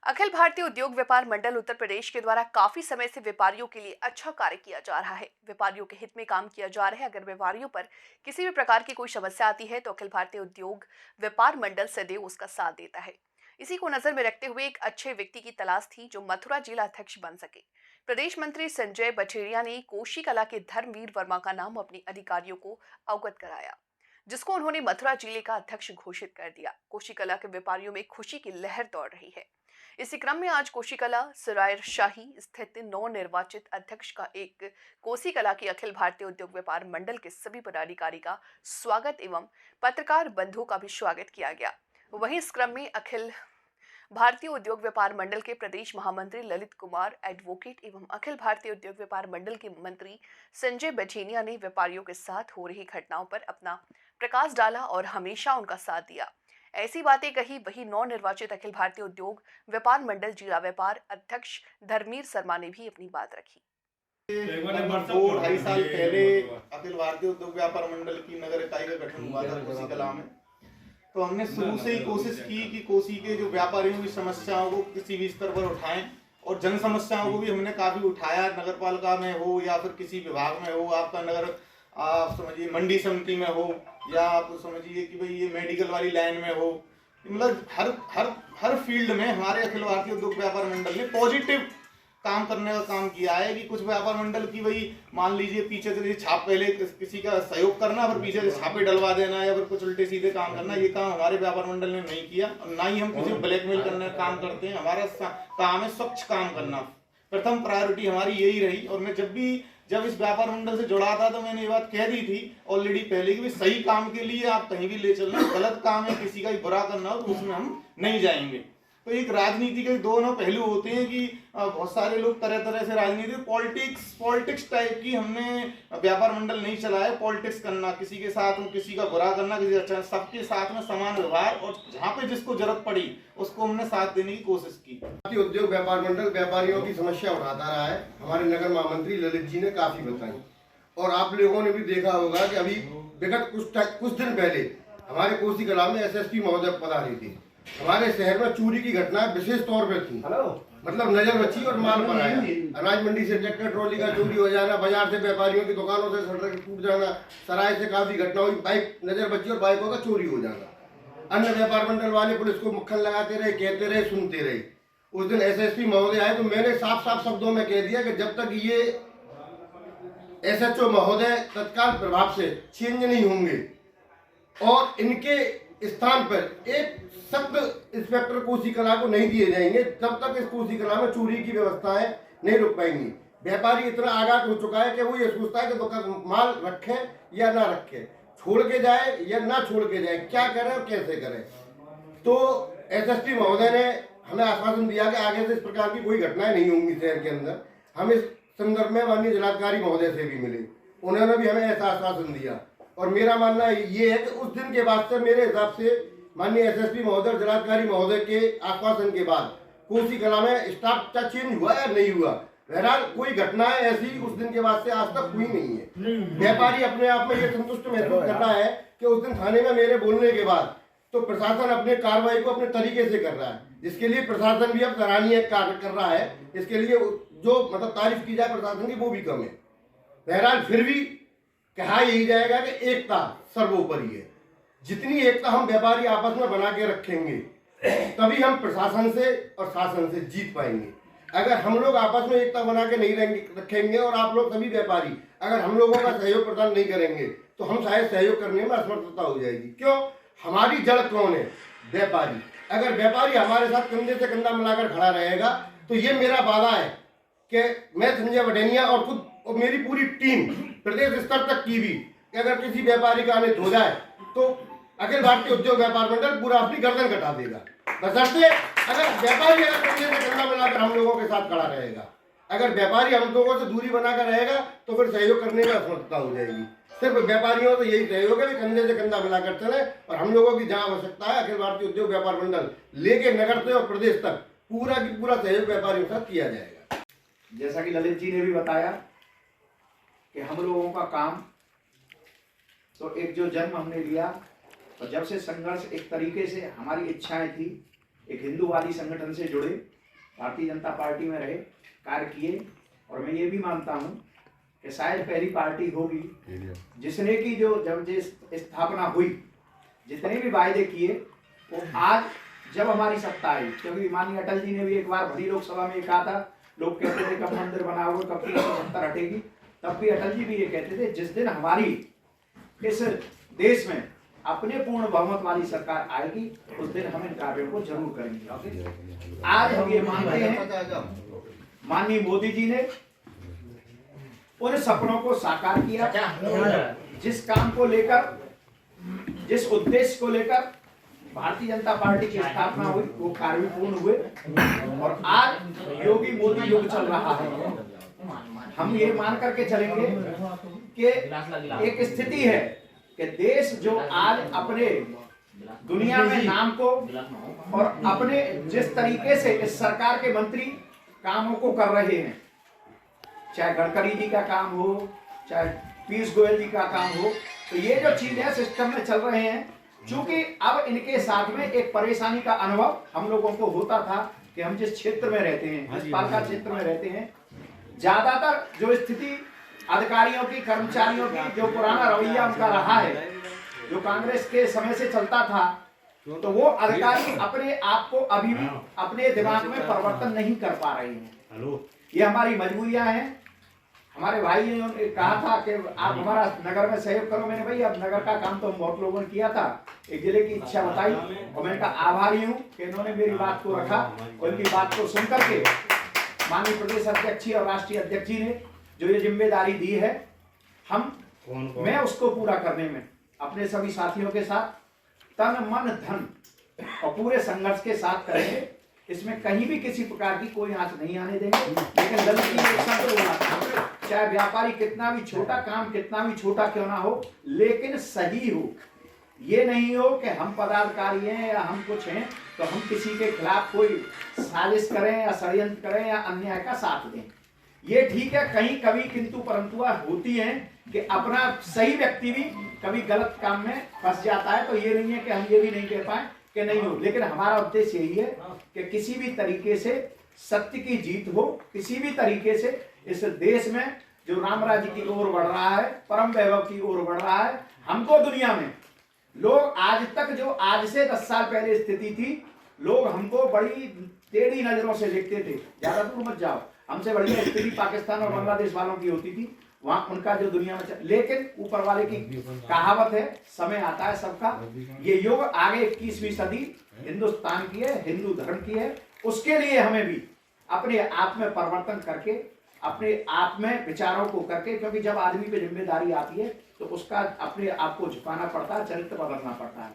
अखिल भारतीय उद्योग व्यापार मंडल उत्तर प्रदेश के द्वारा काफी समय से व्यापारियों के लिए अच्छा कार्य किया जा रहा है। व्यापारियों के हित में काम किया जा रहा है। अगर व्यापारियों पर किसी भी प्रकार की कोई समस्या आती है तो अखिल भारतीय उद्योग व्यापार मंडल सदैव उसका साथ देता है। इसी को नजर में रखते हुए एक अच्छे व्यक्ति की तलाश थी जो मथुरा जिला अध्यक्ष बन सके। प्रदेश मंत्री संजय बछेड़िया ने कोशी कला के धर्मवीर वर्मा का नाम अपने अधिकारियों को अवगत कराया, जिसको उन्होंने मथुरा जिले का अध्यक्ष घोषित कर दिया। कोशी कला के व्यापारियों में खुशी की लहर दौड़ रही है। इसी क्रम में आज कोशी कला सरायशाही स्थित नवनिर्वाचित अध्यक्ष का एक कोसी कला की अखिल भारतीय उद्योग व्यापार मंडल के सभी पदाधिकारी का स्वागत एवं पत्रकार बंधुओं का भी स्वागत किया गया। वहीं इस क्रम में अखिल भारतीय उद्योग व्यापार मंडल के प्रदेश महामंत्री ललित कुमार एडवोकेट एवं अखिल भारतीय उद्योग व्यापार मंडल के मंत्री संजय बछेड़िया ने व्यापारियों के साथ हो रही घटनाओं पर अपना प्रकाश डाला और हमेशा उनका साथ दिया। ऐसी बातें कही वही नवनिर्वाचित अखिल भारतीय उद्योग व्यापार मंडल जिला व्यापार अध्यक्ष धर्मवीर शर्मा ने भी अपनी बात रखी। 2-2.5 साल पहले अखिल भारतीय उद्योग व्यापार मंडल की नगर इकाई का गठन हुआ था कोसी कला में। तो हमने शुरू से ही कोशिश की कि कोसी के जो व्यापारियों की समस्याओं को किसी भी स्तर पर उठाएं और जन समस्याओं को भी हमने काफी उठाया। नगर पालिका में हो या फिर किसी विभाग में हो, आपका नगर आप समझिए मंडी समिति में हो या आप समझिए कि भाई ये मेडिकल वाली लाइन में हो, मतलब हर हर हर फील्ड में हमारे अखिल भारतीय उद्योग व्यापार मंडल ने पॉजिटिव काम करने का काम किया है। कि कुछ व्यापार मंडल की वही मान लीजिए पीछे से छाप पहले किसी का सहयोग करना फिर पीछे से छापे डलवा देना या फिर कुछ उल्टे सीधे काम करना, ये काम हमारे व्यापार मंडल ने नहीं किया और ना ही हम किसी को ब्लैकमेल करने का काम करते हैं। हमारा काम है स्वच्छ काम करना, प्रथम प्रायोरिटी हमारी यही रही। और मैं जब इस व्यापार मंडल से जुड़ा था तो मैंने ये बात कह दी थी ऑलरेडी पहले कि सही काम के लिए आप कहीं भी ले चलना, गलत काम है किसी का ही बुरा करना हो तो उसमें हम नहीं जाएंगे। तो एक राजनीति के दोनों पहलू होते हैं कि बहुत सारे लोग तरह तरह से राजनीति पॉलिटिक्स टाइप की हमने व्यापार मंडल नहीं चलाया। पॉलिटिक्स करना, किसी के साथ किसी का बुरा करना, किसी अच्छा, सबके साथ में समान व्यवहार और जहाँ पे जिसको जरूरत पड़ी उसको हमने साथ देने की कोशिश की। उद्योग व्यापार मंडल व्यापारियों की समस्या उठाता रहा है। हमारे नगर महामंत्री ललित जी ने काफी बताई और आप लोगों ने भी देखा होगा कि अभी विगत कुछ दिन पहले हमारे कोसी कला में एसएसपी महोदय पधारे थे। हमारे शहर में चोरी की घटना विशेष तौर पे थी, मतलब नजर बची और माल पर आया। अनाज मंडी से ट्रैक्टर ट्रॉली का चोरी हो जाना, बाजार से व्यापारियों की दुकानों से शटर टूट जाना, सराय से काफी घटना हुई, बाइक नजर बची और बाइकों का चोरी हो जाना। अन्य व्यापार मंडल वाले पुलिस को मक्खन लगाते रहे, कहते रहे, सुनते रहे। उस दिन एसएसपी महोदय आए तो मैंने साफ साफ शब्दों में कह दिया कि जब तक ये एसएचओ महोदय तत्काल प्रभाव से चेंज नहीं होंगे और इनके स्थान पर एक सख्त इंस्पेक्टर कोसी कला को नहीं दिए जाएंगे, तब तक इस कोसी कला में चोरी की व्यवस्थाएं नहीं रुक पाएंगी। व्यापारी इतना आगाह हो चुका है कि वो ये सोचता है कि दुकान माल रखे या ना रखे, छोड़ के जाए या ना छोड़ के जाए, क्या करें और कैसे करें। तो एसएसपी महोदय ने हमें आश्वासन दिया कि आगे से इस प्रकार की कोई घटनाएं नहीं होंगी शहर के अंदर। हम इस संदर्भ में माननीय जिलाधिकारी महोदय से भी मिले, उन्होंने भी हमें ऐसा आश्वासन दिया। और मेरा मानना ये है कि उस दिन के बाद से मेरे हिसाब से माननीय एसएसपी महोदय जिलाधिकारी महोदय के आश्वासन के बाद कोसी कला में स्टाफ का चेंज हुआ या नहीं हुआ, बहरहाल कोई घटनाएं ऐसी उस दिन के बाद से आज तक हुई नहीं है। व्यापारी अपने आप में ये संतुष्ट महसूस करता है कि उस दिन थाने में मेरे बोलने के बाद तो प्रशासन अपने कार्रवाई को अपने तरीके से कर रहा है, जिसके लिए प्रशासन भी अब सराहनीय कार्य कर रहा है। इसके लिए जो मतलब तारीफ की जाए प्रशासन की वो भी कम है। बहरहाल फिर भी कहा यही जाएगा कि एकता सर्वोपरि है। जितनी एकता हम व्यापारी आपस में बना के रखेंगे तभी हम प्रशासन से और शासन से जीत पाएंगे। अगर हम लोग आपस में एकता बना के नहीं रखेंगे और आप लोग सभी व्यापारी अगर हम लोगों का सहयोग प्रदान नहीं करेंगे तो हम शायद सहयोग करने में असमर्थता हो जाएगी। क्यों? हमारी जड़ कौन है? व्यापारी। अगर व्यापारी हमारे साथ कंधे से कंधा मिलाकर खड़ा रहेगा तो ये मेरा वादा है कि मैं संजय बछेड़िया और खुद और मेरी पूरी टीम प्रदेश स्तर तक की भी अगर किसी व्यापारी का अनित हो जाए तो अखिल भारतीय उद्योग व्यापार मंडल पूरा अपनी गर्दन कटा देगा। बशर्ते अगर व्यापारी अगर कंधे से कंधा मिलाकर हम लोगों के साथ खड़ा रहेगा। अगर व्यापारी हम लोगों से दूरी बनाकर रहेगा तो फिर सहयोग करने में असमर्थता हो जाएगी। सिर्फ व्यापारियों तो यही सहयोग है कि कंधे से कंधा मिलाकर चले और हम लोगों की जहाँ आवश्यकता है अखिल भारतीय उद्योग व्यापार मंडल लेके नगर से और प्रदेश तक पूरा की पूरा सहयोग व्यापारियों के साथ किया जाएगा। जैसा कि ललित जी ने भी बताया कि हम लोगों का काम तो एक जो जन्म हमने लिया और जब से संघर्ष एक तरीके से हमारी इच्छाएं थी एक हिंदूवादी संगठन से जुड़े भारतीय जनता पार्टी में रहे, कार्य किए, और मैं ये भी मानता हूँ कि शायद पहली पार्टी होगी जिसने की जो जब स्थापना हुई, जितने भी वायदे किए वो आज जब हमारी सत्ता आई, क्योंकि माननीय अटल जी ने भी एक बार भरी लोकसभा में कहा था, लोग कहते थे कब मंदिर बनाओगे, कब 370 हटेगी, तब भी अटल जी भी ये कहते थे जिस दिन हमारी इस देश में अपने पूर्ण बहुमत वाली सरकार आएगी उस दिन हम इन कार्यों को जरूर करेंगे। आज हम ये मानते हैं माननीय मोदी जी ने उन सपनों को साकार किया, जिस काम को लेकर, जिस उद्देश्य को लेकर भारतीय जनता पार्टी की स्थापना हुई वो कार्य पूर्ण हुए, और आज योगी मोदी युग चल रहा है। हम ये मान करके चलेंगे कि एक स्थिति है कि देश जो आज अपने दुनिया में नाम को और अपने जिस तरीके से इस सरकार के मंत्री कामों को कर रहे हैं, चाहे गडकरी जी का काम हो, चाहे पीयूष गोयल जी का काम हो, तो ये जो चीजें सिस्टम में चल रहे हैं, चूंकि अब इनके साथ में एक परेशानी का अनुभव हम लोगों को होता था कि हम जिस क्षेत्र में रहते हैं, जिस पालिका क्षेत्र में रहते हैं, ज्यादातर जो स्थिति अधिकारियों की, कर्मचारियों की, जो पुराना रवैया उनका रहा है, जो कांग्रेस के समय से चलता था, तो वो अधिकारी अपने आप को अभी भी अपने दिमाग में परिवर्तन नहीं कर पा रहे हैं। ये हमारी मजबूरियां हैं। हमारे भाई ने कहा था कि आप हमारा नगर में सहयोग करो। मैंने भाई अब नगर का काम तो हम बहुत लोगों ने किया था, एक जिले की इच्छा बताई और मैं आभारी हूँ कि इन्होंने मेरी बात को रखा, उनकी बात को सुन करके माननीय प्रदेश अध्यक्ष और राष्ट्रीय अध्यक्ष जी ने जो ये जिम्मेदारी दी है, मैं उसको पूरा करने में अपने सभी साथियों के साथ तन मन धन और पूरे संघर्ष के साथ करेंगे। इसमें कहीं भी किसी प्रकार की कोई आंच नहीं आने देंगे। लेकिन गलती एक शब्द बोला था, चाहे व्यापारी कितना भी छोटा काम कितना भी छोटा क्यों ना हो, लेकिन सही हो। ये नहीं हो कि हम पदाधिकारी हैं या हम कुछ हैं तो हम किसी के खिलाफ कोई साजिश करें या षड्यंत्र करें या अन्याय का साथ दें। ये ठीक है, कहीं कभी किंतु परंतु होती है कि अपना सही व्यक्ति भी कभी गलत काम में फंस जाता है। तो ये नहीं है कि हम ये भी नहीं कह पाए कि नहीं हो, लेकिन हमारा उद्देश्य यही है कि किसी भी तरीके से सत्य की जीत हो, किसी भी तरीके से इस देश में जो राम राज्य की ओर बढ़ रहा है, परम वैभव की ओर बढ़ रहा है। हमको दुनिया में लोग आज तक जो आज से 10 साल पहले स्थिति थी, लोग हमको बड़ी टेढ़ी नजरों से देखते थे, ज्यादा दूर मत जाओ, हमसे बढ़िया स्थिति पाकिस्तान और बांग्लादेश वालों की होती थी, वहां उनका जो दुनिया में लेकिन ऊपर वाले की कहावत है, समय आता है सबका। ये युग आगे 21वीं सदी हिंदुस्तान की है, हिंदू धर्म की है। उसके लिए हमें भी अपने आप में परिवर्तन करके, अपने आप में विचारों को करके, क्योंकि जब आदमी पे जिम्मेदारी आती है तो उसका अपने आप को झुकाना पड़ता है, चरित्र बदलना पड़ता है।